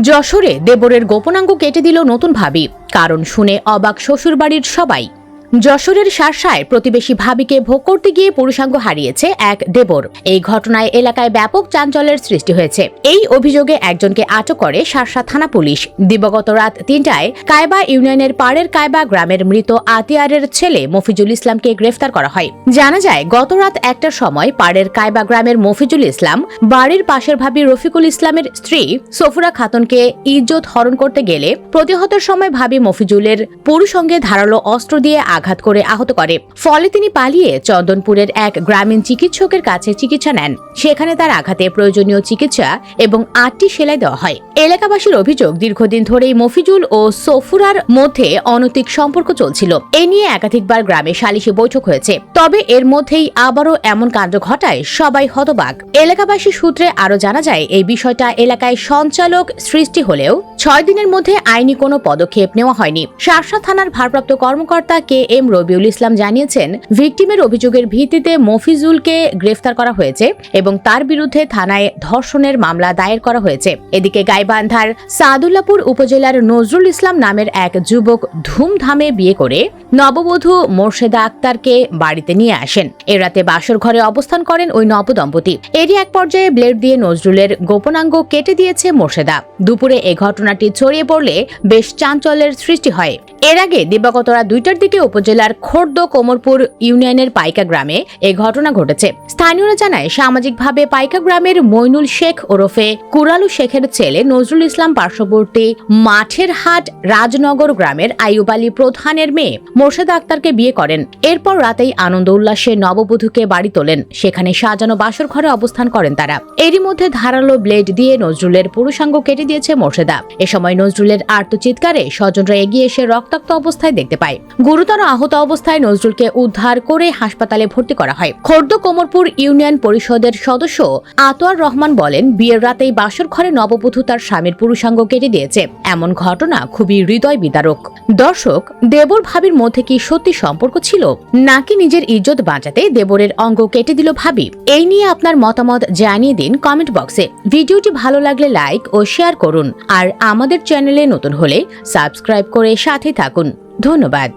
যশোরে দেবরের গোপনাঙ্গ কেটে দিল নতুন ভাবি, কারণ শুনে অবাক শ্বশুরবাড়ির সবাই। যশোরের শার্শায় প্রতিবেশী ভাবিকে ভোগ করতে গিয়ে পুরুষাঙ্গ হারিয়েছে এক দেবর। এই ঘটনায় এলাকায় ব্যাপক চাঞ্চল্যের সৃষ্টি হয়েছে। এই অভিযোগে একজনকে আটক করে শার্শা থানা পুলিশ। দিবাগত রাত ৩টায় কায়বা ইউনিয়নের পাড়ের কায়বা গ্রামের মৃত আতিয়ারের ছেলে মফিজুল ইসলামকে গ্রেফতার করা হয়। জানা যায়, গত রাত ১টার সময় পাড়ের কায়বা গ্রামের মফিজুল ইসলাম বাড়ির পাশের ভাবি রফিকুল ইসলামের স্ত্রী সফুরা খাতুনকে ইজ্জত হরণ করতে গেলে প্রতিহতের সময় ভাবি মফিজুলের পুরুষঙ্গে ধারালো অস্ত্র দিয়ে আঘাত করে আহত করে। ফলে তিনি পালিয়ে চন্দনপুরের এক গ্রামীণ চিকিৎসকের কাছে চিকিৎসা নেন। সেখানে তার আঘাতে প্রয়োজনীয় চিকিৎসা এবং ৮টি সেলাই দেওয়া হয়। এলাকাবাসীর অভিযোগ, দীর্ঘদিন ধরেই মফিজুল ও সফুরার মধ্যে অনৈতিক সম্পর্ক চলছিল। এ নিয়ে একাধিকবার গ্রামে সালিশি বৈঠক হয়েছে। তবে এর মধ্যেই আবারও এমন কাণ্ড ঘটায় সবাই হতবাক। এলাকাবাসী সূত্রে আরো জানা যায়, এই বিষয়টা এলাকায় সঞ্চালক সৃষ্টি হলেও ৬ দিনের মধ্যে আইনি কোনো পদক্ষেপ নেওয়া হয়নি। শার্শা থানার ভারপ্রাপ্ত কর্মকর্তা KM রবিউল ইসলাম জানিয়েছেন, ভিকটিমের অভিযোগের ভিত্তিতে মফিজুলকে গ্রেফতার করা হয়েছে এবং তার বিরুদ্ধে থানায় ধর্ষণের মামলা দায়ের করা হয়েছে। এদিকে গাইবান্ধার সাদুল্লাপুর উপজেলার নজরুল ইসলাম নামের এক যুবক ধুমধামে বিয়ে করে নববধূ মোর্শেদা আক্তারকে বাড়িতে নিয়ে আসেন। এ রাতে বাসর ঘরে অবস্থান করেন ওই নবদম্পতি। এরই এক পর্যায়ে ব্লেড দিয়ে নজরুলের গোপনাঙ্গ কেটে দিয়েছে মোর্শেদা। দুপুরে এ ঘটনাটি ছড়িয়ে পড়লে বেশ চাঞ্চল্যের সৃষ্টি হয়। এর আগে দিবাগত রাত ২টার দিকে উপজেলার খোর্দ কোমরপুর ইউনিয়নের পাইকা গ্রামে এ ঘটনা ঘটেছে। স্থানীয়রা জানায়, সামাজিকভাবে পাইকা গ্রামের মইনুল শেখ ওরফে কুরালু শেখের ছেলে নজরুল ইসলাম পার্শ্ববর্তী মাঠের হাট রাজনগর গ্রামের আইয়ুব আলী প্রধানের মেয়ে মোর্শেদা আক্তারকে বিয়ে করেন। এরপর রাতেই আনন্দ উল্লাসে নববধূকে বাড়ি তোলেন। সেখানে সাজানো বাসর ঘরে অবস্থান করেন তারা। এরই মধ্যে ধারালো ব্লেড দিয়ে নজরুলের পুরুষাঙ্গ কেটে দিয়েছে মোর্শেদা। এ সময় নজরুলের আর্তচিৎকারে স্বজনরা এগিয়ে এসে রক্তাক্ত অবস্থায় দেখতে পায়। গুরুতর আহত অবস্থায় নজরুলকে উদ্ধার করে হাসপাতালে ভর্তি করা হয়। খোর্দ কোমরপুর ইউনিয়ন পরিষদের সদস্য আতোয়ার রহমান বলেন, বিয়ের রাতেই বাসর ঘরে নববধূ তার স্বামীর পুরুষাঙ্গ কেটে দিয়েছে। এমন ঘটনা খুবই হৃদয় বিদারক। দর্শক, দেবর ভাবির মধ্যে কি সত্যি সম্পর্ক ছিল, নাকি নিজের ইজ্জত বাঁচাতে দেবরের অঙ্গ কেটে দিল ভাবি? এই নিয়ে আপনার মতামত জানিয়ে দিন কমেন্ট বক্সে। ভিডিওটি ভালো লাগলে লাইক ও শেয়ার করুন। আর আমাদের চ্যানেলে নতুন হলে সাবস্ক্রাইব করে সাথে থাকুন। ধন্যবাদ।